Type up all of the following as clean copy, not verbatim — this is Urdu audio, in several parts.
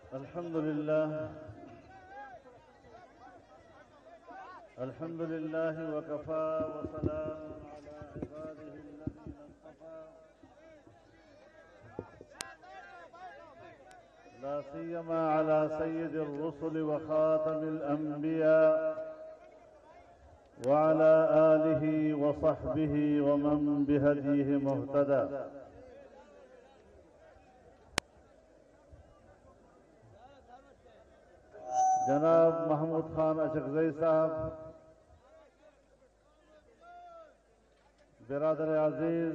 الحمد لله وكفى وسلام على عباده الذين اصطفى لا سيما على سيد الرسل وخاتم الأنبياء وعلى آله وصحبه ومن بهديه مهتدى. جناب محمود خان اشرفزئی صاحب، برادر عزیز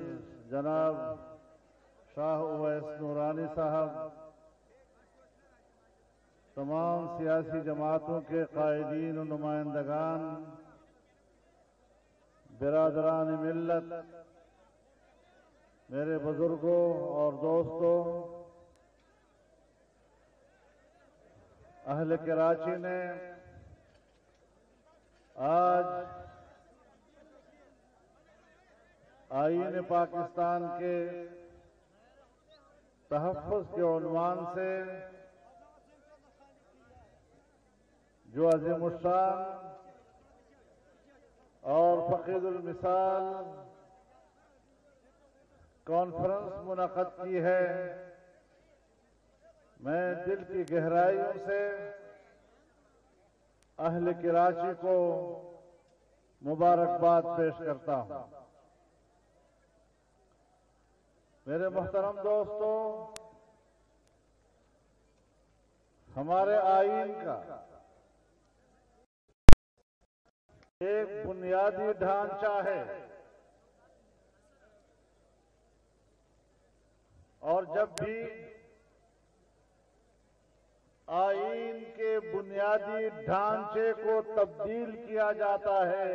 جناب شاہ اویس نورانی صاحب، تمام سیاسی جماعتوں کے قائدین و نمائندگان، برادران ملت، میرے بزرگوں اور دوستوں، اہل کراچی نے آج آئین پاکستان کے تحفظ کے عنوان سے جو عظیم الشان اور فقید المثال کانفرنس منعقد کی ہے، میں دل کی گہرائیوں سے اہل کراچی کو مبارکباد پیش کرتا ہوں۔ میرے محترم دوستوں، ہمارے آئین کا ایک بنیادی ڈھانچہ ہے، اور جب بھی آئین کے بنیادی ڈھانچے کو تبدیل کیا جاتا ہے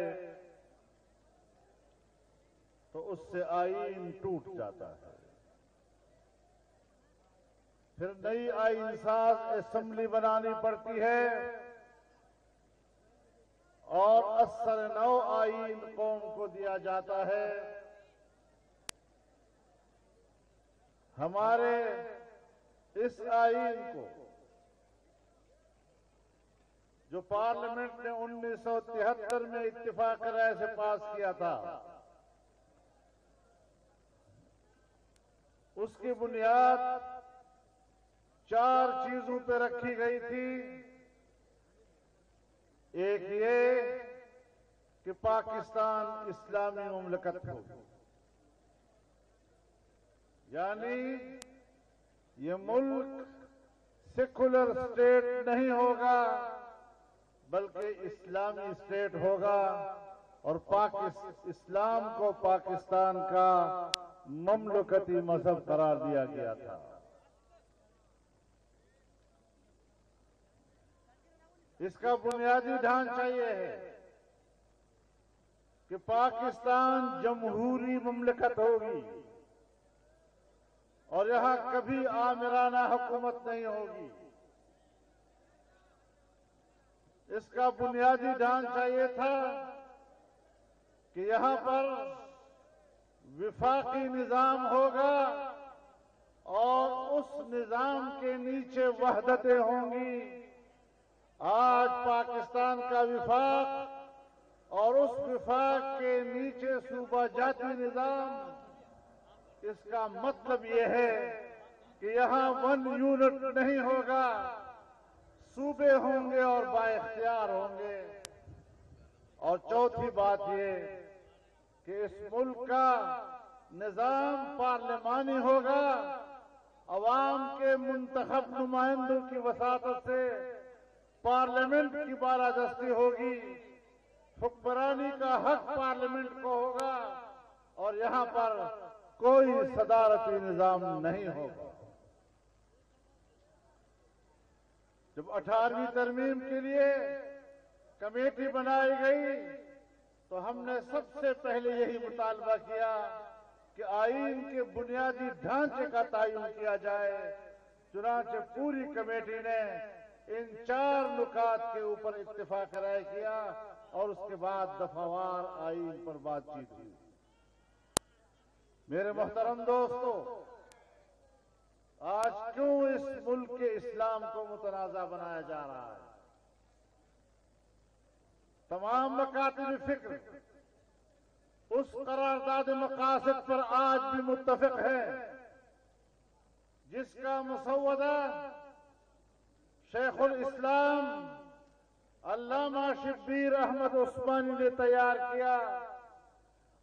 تو اس سے آئین ٹوٹ جاتا ہے، پھر نئی آئین ساز اسمبلی بنانی پڑتی ہے اور اثر نو آئین قوم کو دیا جاتا ہے۔ ہمارے اس آئین کو جو پارلیمنٹ نے 1973 میں اتفاق رائے سے پاس کیا تھا، اس کی بنیاد 4 چیزوں پہ رکھی گئی تھی۔ ایک یہ کہ پاکستان اسلامی مملکت ہو، یعنی یہ ملک سیکولر اسٹیٹ نہیں ہوگا بلکہ اسلامی اسٹیٹ ہوگا، اور اسلام کو پاکستان کا مملکتی مذہب قرار دیا گیا تھا۔ اس کا بنیادی ڈھانچہ یہ ہے کہ پاکستان جمہوری مملکت ہوگی اور یہاں کبھی آمرانہ حکومت نہیں ہوگی۔ اس کا بنیادی ڈھانچہ یہ تھا کہ یہاں پر وفاقی نظام ہوگا اور اس نظام کے نیچے وحدتیں ہوں گی۔ آج پاکستان کا وفاق اور اس وفاق کے نیچے صوبہ جاتی نظام، اس کا مطلب یہ ہے کہ یہاں 1 یونٹ نہیں ہوگا، صوبے ہوں گے اور با اختیار ہوں گے۔ اور چوتھی بات یہ کہ اس ملک کا نظام پارلیمانی ہوگا، عوام کے منتخب نمائندوں کی وساطت سے پارلیمنٹ کی بالادستی ہوگی، حکمرانی کا حق پارلیمنٹ کو ہوگا، اور یہاں پر کوئی صدارتی نظام نہیں ہوگا۔ جب 18ویں ترمیم کے لیے کمیٹی بنائی گئی تو ہم نے سب سے پہلے یہی مطالبہ کیا کہ آئین کے بنیادی ڈھانچے کا تعین کیا جائے۔ چنانچہ پوری کمیٹی نے ان 4 نکات کے اوپر اتفاق رائے کیا اور اس کے بعد دفعوار آئین پر بات چیت ہوئی۔ میرے محترم دوستو، آج کیوں اس ملک کے اسلام کو متنازع بنایا جا رہا ہے؟ تمام مکاتب فکر اس قرارداد مقاصد پر آج بھی متفق ہے جس کا مسودہ شیخ الاسلام علامہ شبیر احمد عثمانی نے تیار کیا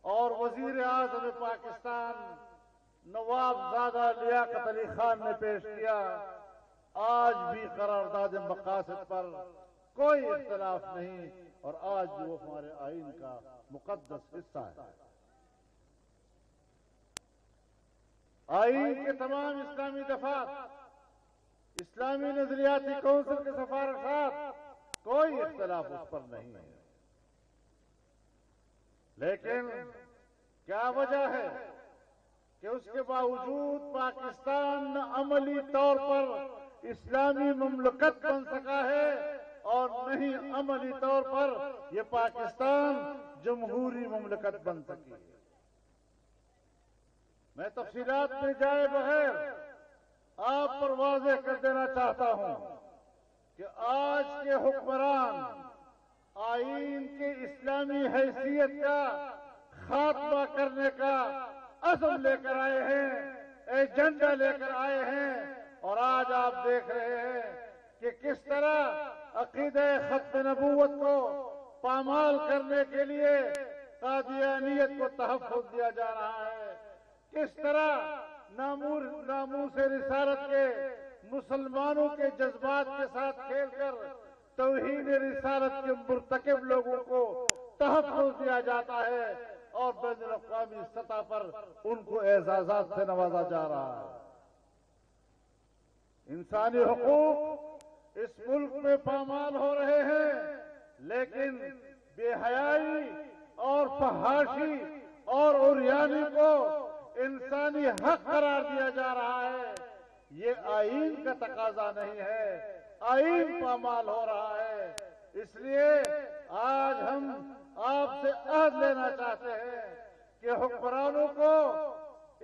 اور وزیر اعظم پاکستان نواب زادہ لیاقت علی خان نے پیش کیا۔ آج بھی قرارداد مقاصد پر کوئی اختلاف نہیں اور آج بھی وہ ہمارے آئین کا مقدس حصہ ہے۔ آئین کے تمام اسلامی دفعات، اسلامی نظریاتی کونسل کے سفارشات، کوئی اختلاف اس پر نہیں ہے، لیکن کیا وجہ ہے کہ اس کے باوجود پاکستان نہ عملی طور پر اسلامی مملکت بن سکا ہے اور نہ ہی عملی طور پر یہ پاکستان جمہوری مملکت بن سکی؟ میں تفصیلات میں جائے بغیر آپ پر واضح کر دینا چاہتا ہوں کہ آج کے حکمران آئین کے اسلامی حیثیت کا خاتمہ کرنے کا عزم لے کر آئے ہیں، ایجنڈا لے کر آئے ہیں، اور آج آپ دیکھ رہے ہیں کہ کس طرح عقیدہ ختم نبوت کو پامال کرنے کے لیے قادیانیت کو تحفظ دیا جا رہا ہے، کس طرح ناموس رسالت کے مسلمانوں کے جذبات کے ساتھ کھیل کر توہین رسالت کے مرتکب لوگوں کو تحفظ دیا جاتا ہے اور بین الاقوامی سطح پر ان کو اعزازات سے نوازا جا رہا ہے۔ انسانی حقوق اس ملک میں پامال ہو رہے ہیں، لیکن بے حیائی اور فحاشی اور عریانی کو انسانی حق قرار دیا جا رہا ہے۔ یہ آئین کا تقاضا نہیں ہے، آئین پامال ہو رہا ہے۔ اس لیے آج ہم آپ سے عہد لینا چاہتے ہیں کہ حکمرانوں کو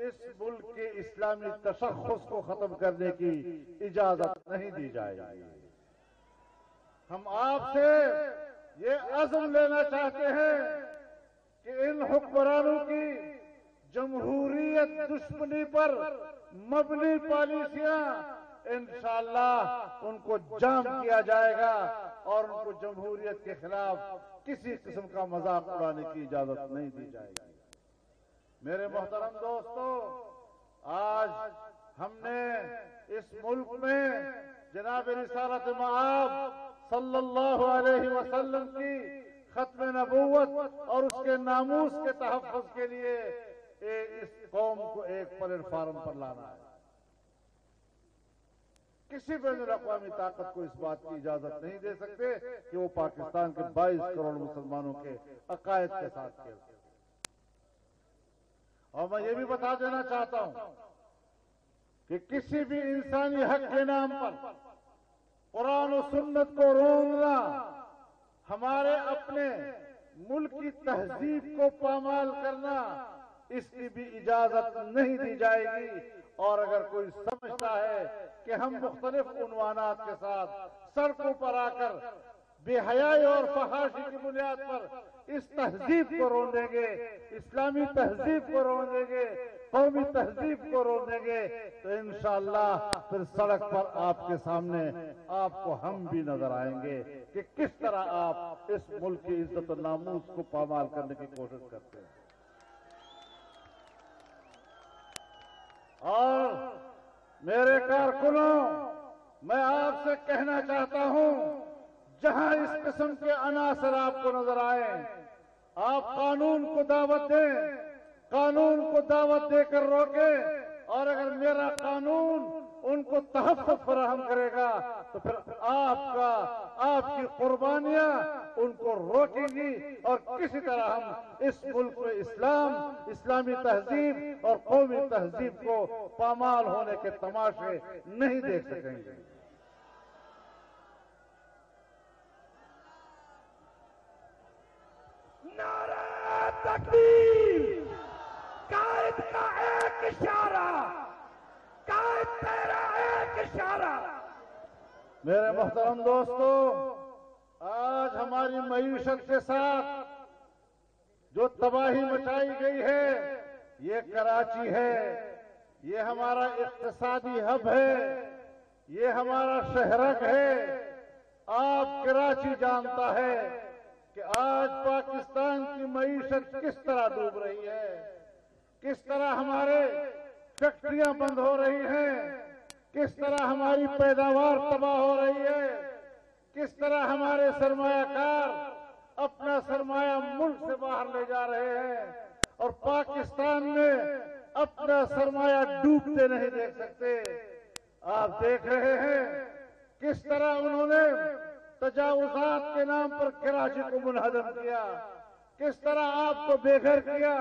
اس ملک کے اسلامی تشخص کو ختم کرنے کی اجازت نہیں دی جائے گی۔ ہم آپ سے یہ عزم لینا چاہتے ہیں کہ ان حکمرانوں کی جمہوریت دشمنی پر مبنی پالیسیاں انشاءاللہ ان کو جام کیا جائے گا اور ان کو جمہوریت کے خلاف کسی قسم کا مذاق اڑانے کی اجازت نہیں دی جائے گی۔ میرے محترم دوستو، آج ہم نے اس ملک میں جناب رسالت مآب صلی اللہ علیہ وسلم کی ختم نبوت اور اس کے ناموس کے تحفظ کے لیے اس قوم کو ایک پلیٹ فارم پر لانا ہے۔ کسی بین الاقوامی طاقت کو اس بات کی اجازت نہیں دے سکتے کہ وہ پاکستان کے 22 کروڑ مسلمانوں کے عقائد کے ساتھ کھیل سکتے۔ اور میں یہ بھی بتا دینا چاہتا ہوں کہ کسی بھی انسانی حق کے نام پر قرآن و سنت کو رونگنا ہمارے اپنے ملک کی تہذیب کو پامال کرنا، اس کی بھی اجازت نہیں دی جائے گی۔ اور اگر کوئی سمجھتا ہے کہ ہم مختلف عنوانات کے ساتھ سڑکوں پر آ کر بے حیائی اور فحاشی کی بنیاد پر اس تہذیب کو رون دیں گے، اسلامی تہذیب کو رون دیں گے، قومی تہذیب کو رون دیں گے، تو انشاءاللہ پھر سڑک پر آپ کے سامنے آپ کو ہم بھی نظر آئیں گے کہ کس طرح آپ اس ملک کی عزت و ناموس کو پامال کرنے کی کوشش کرتے ہیں۔ اور میرے کارکنوں، میں آپ سے کہنا چاہتا ہوں، جہاں اس قسم کے عناصر آپ کو نظر آئیں، آپ قانون کو دعوت دیں، قانون کو دعوت دے کر روکیں، اور اگر میرا قانون ان کو تحفظ فراہم کرے گا تو پھر آپ کی قربانیاں ان کو روکیں گی، اور کسی طرح ہم اس ملک میں اسلامی تہذیب اور قومی تہذیب کو پامال ہونے کے تماشے نہیں دیکھ سکیں گے۔ نعرہ تکبیر! قائد کا ایک اشارہ، قائد میرے محترم دوستو، آج ہماری معیشت کے ساتھ جو تباہی مچائی گئی ہے یہ کراچی ہے، یہ ہمارا اقتصادی ہب ہے، یہ ہمارا شہرک ہے۔ آپ کراچی جانتا ہے کہ آج پاکستان کی معیشت کس طرح ڈوب رہی ہے، کس طرح ہمارے فیکٹریاں بند ہو رہی ہیں، کس طرح ہماری پیداوار تباہ ہو رہی ہے، کس طرح ہمارے سرمایہ کار اپنا سرمایہ ملک سے باہر لے جا رہے ہیں، اور پاکستان میں اپنا سرمایہ ڈوبتے نہیں دیکھ سکتے۔ آپ دیکھ رہے ہیں کس طرح انہوں نے تجاوزات کے نام پر کراچی کو منہدم کیا، کس طرح آپ کو بے گھر کیا،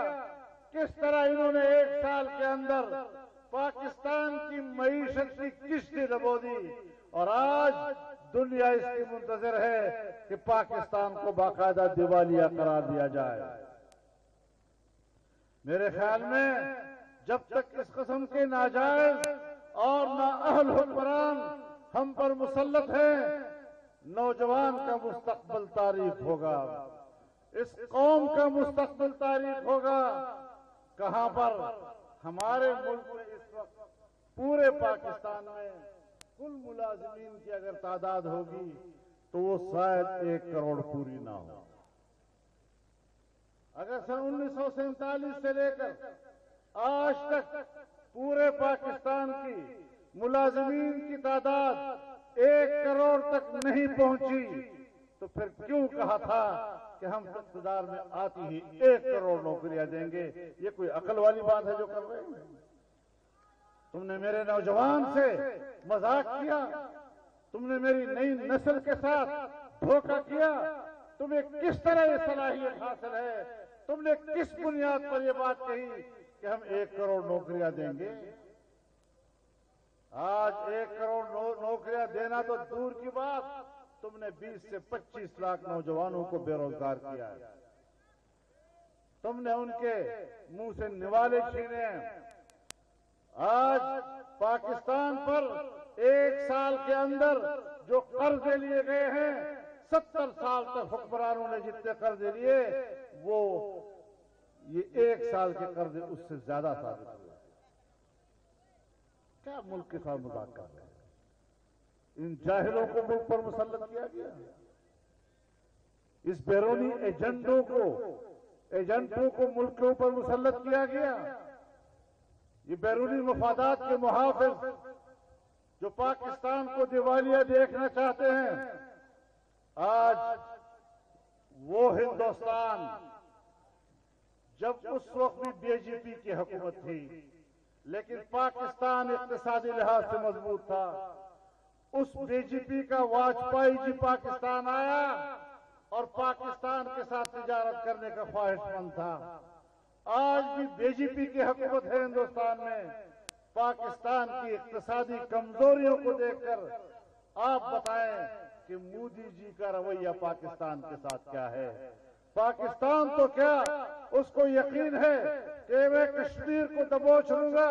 کس طرح انہوں نے 1 سال کے اندر پاکستان کی معیشت کی کشتی دبو دی، اور آج دنیا اس کی منتظر ہے کہ پاکستان کو باقاعدہ دیوالیہ قرار دیا جائے۔ میرے خیال میں جب تک اس قسم کے ناجائز اور نااہل حکمران ہم پر مسلط ہیں، نوجوان کا مستقبل تاریک ہوگا، اس قوم کا مستقبل تاریک ہوگا۔ کہاں پر ہمارے ملک میں اس وقت پورے پاکستان میں کل ملازمین کی اگر تعداد ہوگی تو وہ شاید 1 کروڑ پوری نہ ہو۔ اگر سن 1947 سے لے کر آج تک پورے پاکستان کی ملازمین کی تعداد 1 کروڑ تک نہیں پہنچی تو پھر کیوں کہا تھا کہ ہم اقتدار میں آتی ہی 1 کروڑ نوکریاں دیں گے؟ یہ کوئی عقل والی بات ہے جو کر رہے ہیں؟ تم نے میرے نوجوان سے مذاق کیا، تم نے میری نئی نسل کے ساتھ دھوکہ کیا، تمہیں کس طرح یہ صلاحیت حاصل ہے؟ تم نے کس بنیاد پر یہ بات کہی کہ ہم 1 کروڑ نوکریاں دیں گے؟ آج 1 کروڑ نوکریاں دینا تو دور کی بات، تم نے 20 سے 25 لاکھ نوجوانوں کو بے روزگار کیا ہے۔ تم نے ان کے منہ سے نوالے چھینے ہیں۔ آج پاکستان پر 1 سال کے اندر جو قرضے لیے گئے ہیں، 70 سال تک حکمرانوں نے جتنے قرضے لیے وہ یہ 1 سال کے قرضے اس سے زیادہ ثابت ہوئے۔ کیا ملک کے ساتھ مذاق کر رہے ہیں؟ ان جاہلوں کو ملک پر مسلط کیا گیا، اس بیرونی ایجنٹوں کو ملک کے اوپر مسلط کیا گیا۔ یہ بیرونی مفادات کے محافظ جو پاکستان کو دیوالیہ دیکھنا چاہتے ہیں، آج وہ ہندوستان جب اس وقت بھی بی جے پی کی حکومت تھی لیکن پاکستان اقتصادی لحاظ سے مضبوط تھا، اس بی جے پی کا واجپئی جی پاکستان آیا اور پاکستان کے ساتھ تجارت کرنے کا خواہش مند تھا۔ آج بھی بی جے پی کی حکومت ہے ہندوستان میں۔ پاکستان کی اقتصادی کمزوریوں کو دیکھ کر آپ بتائیں کہ مودی جی کا رویہ پاکستان کے ساتھ کیا ہے؟ پاکستان تو کیا اس کو یقین ہے کہ میں کشمیر کو دبوچ لوں گا،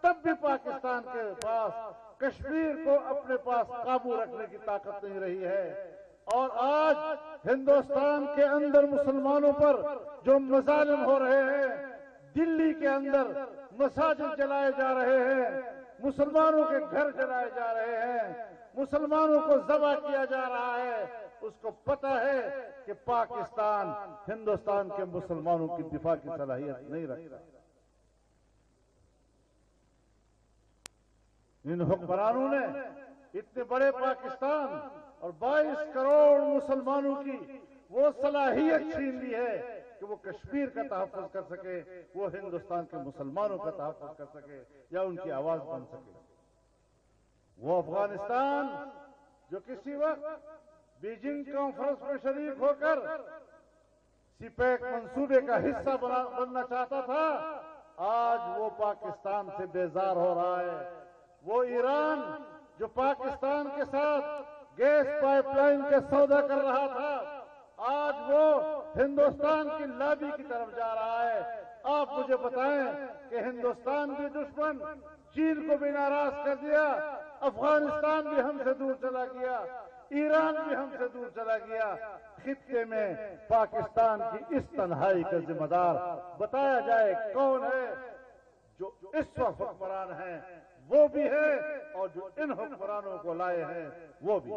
تب بھی پاکستان کے پاس کشمیر کو اپنے پاس قابو رکھنے کی طاقت نہیں رہی ہے۔ اور آج ہندوستان کے اندر مسلمانوں پر جو مظالم ہو رہے ہیں، دلی کے اندر مساجد جلائے جا رہے ہیں، مسلمانوں کے گھر جلائے جا رہے ہیں، مسلمانوں کو ذبح کیا جا رہا ہے، اس کو پتہ ہے کہ پاکستان ہندوستان کے مسلمانوں کی دفاع کی صلاحیت نہیں رکھتا۔ ان حکمرانوں نے اتنے بڑے پاکستان اور 22 کروڑ مسلمانوں کی وہ صلاحیت چھین لی ہے کہ وہ کشمیر کا تحفظ کر سکے، وہ ہندوستان کے مسلمانوں کا تحفظ کر سکے یا ان کی آواز بن سکے۔ وہ افغانستان جو کسی وقت بیجنگ کانفرنس میں شریک ہو کر سی پیک منصوبے کا حصہ بننا چاہتا تھا، آج وہ پاکستان سے بیزار ہو رہا ہے۔ وہ ایران جو پاکستان کے ساتھ گیس پائپ لائن کا سودا کر رہا تھا، آج وہ ہندوستان کی لابی کی طرف جا رہا ہے۔ آپ مجھے بتائیں کہ ہندوستان بھی دشمن، چین کو بھی ناراض کر دیا، افغانستان بھی ہم سے دور چلا گیا، ایران بھی ہم سے دور چلا گیا۔ خطے میں پاکستان کی اس تنہائی کا ذمہ دار بتایا جائے کون ہے؟ جو اس وقت حکمران ہیں وہ بھی ہے، اور جو ان حکمرانوں کو لائے ہیں وہ بھی۔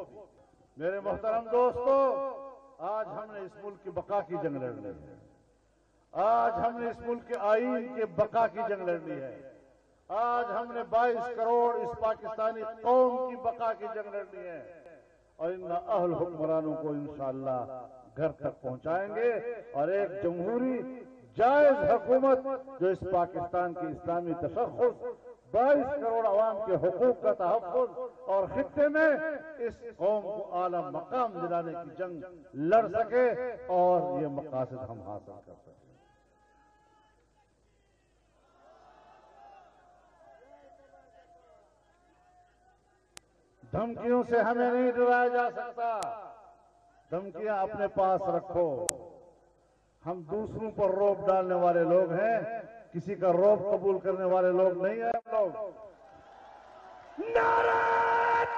میرے محترم دوستو، آج ہم نے اس ملک کی بقا کی جنگ لڑنی ہے، آج ہم نے اس ملک کے آئین کے بقا کی جنگ لڑنی ہے، آج ہم نے 22 کروڑ اس پاکستانی قوم کی بقا کی جنگ لڑنی ہے، اور ان اہل حکمرانوں کو انشاءاللہ گھر تک پہنچائیں گے، اور ایک جمہوری جائز حکومت جو اس پاکستان کی اسلامی تشخص، 22 کروڑ عوام کے حقوق کا تحفظ اور خطے میں اس قوم کو اعلیٰ مقام دلانے کی جنگ لڑ سکے اور یہ مقاصد ہم حاصل کر سکیں۔ دھمکیوں سے ہمیں نہیں ڈرایا جا سکتا، دھمکیاں اپنے پاس رکھو۔ ہم دوسروں پر روب ڈالنے والے لوگ ہیں، کسی کا روب قبول کرنے والے لوگ نہیں ہیں ہم لوگ۔ نعرہ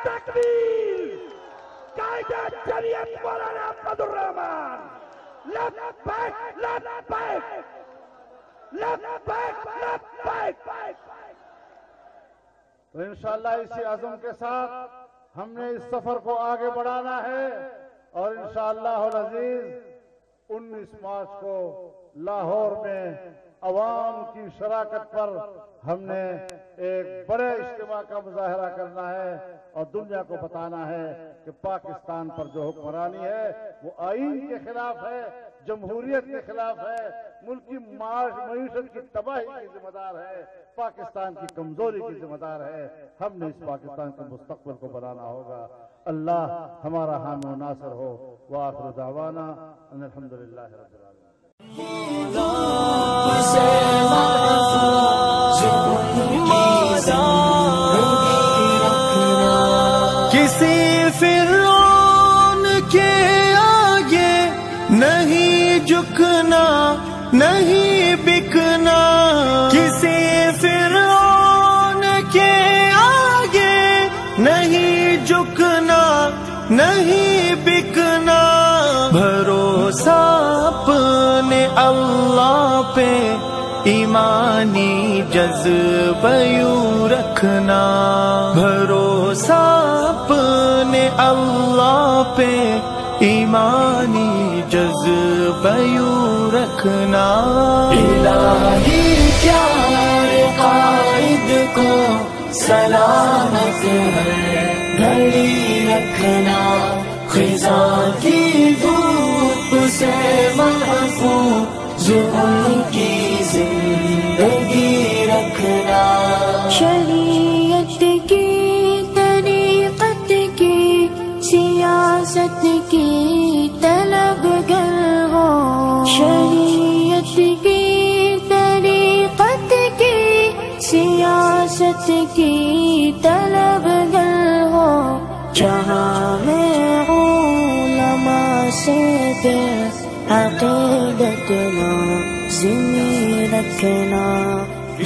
تکبیر! قائد جمعیت مولانا عبد الرحمان! لبیک لبیک لبیک لبیک! تو انشاءاللہ اسی عزم کے ساتھ ہم نے اس سفر کو آگے بڑھانا ہے، اور انشاءاللہ العزیز 19 مارچ کو لاہور میں عوام کی شراکت پر ہم نے ایک بڑے اجتماع کا مظاہرہ کرنا ہے، اور دنیا کو بتانا ہے کہ پاکستان پر جو حکمرانی ہے وہ آئین کے خلاف ہے، جمہوریت کے خلاف ہے، ملک کی معیشت کی تباہی کی ذمہ دار ہے، پاکستان کی کمزوری کی ذمہ دار ہے۔ ہم نے اس پاکستان کے مستقبل کو بنانا ہوگا۔ اللہ ہمارا حامی و ناصر ہو۔ وآخر دعوانا ان الحمدللہ رب العالمین۔ کسی فرعون کے آگے نہیں جھکنا، نہیں بکنا، کسی فرعون کے آگے نہیں جھکنا، نہیں بکنا، بھروسہ اپنے اللہ پہ ایمانی جذبہ یوں رکھنا، بھروسہ اپنے اللہ پہ ایمانی جذبہ یوں رکھنا۔ الہی پیار قائد کو سلامت ہے گھڑی رکھنا، خزاں کی دھوپ سے محفوظ ان کی زندگی رکھنا۔ شریعت کی طریقت کی سیاست کی طلب گر ہو، شریعت کی طریقت کی سیاست کی طلب گر ہو، جہاں میں علماء سے پھر عقیدت لازمی رکھنا،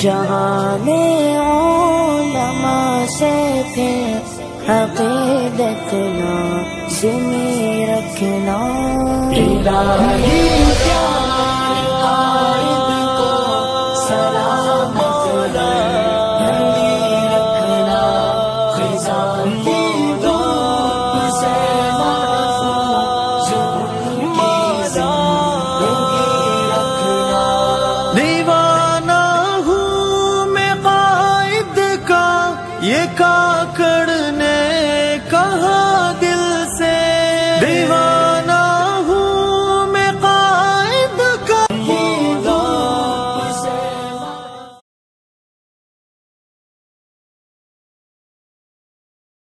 جہاں میں علماء سے پھر عقیدت لازمی رکھنا۔ الہی پیار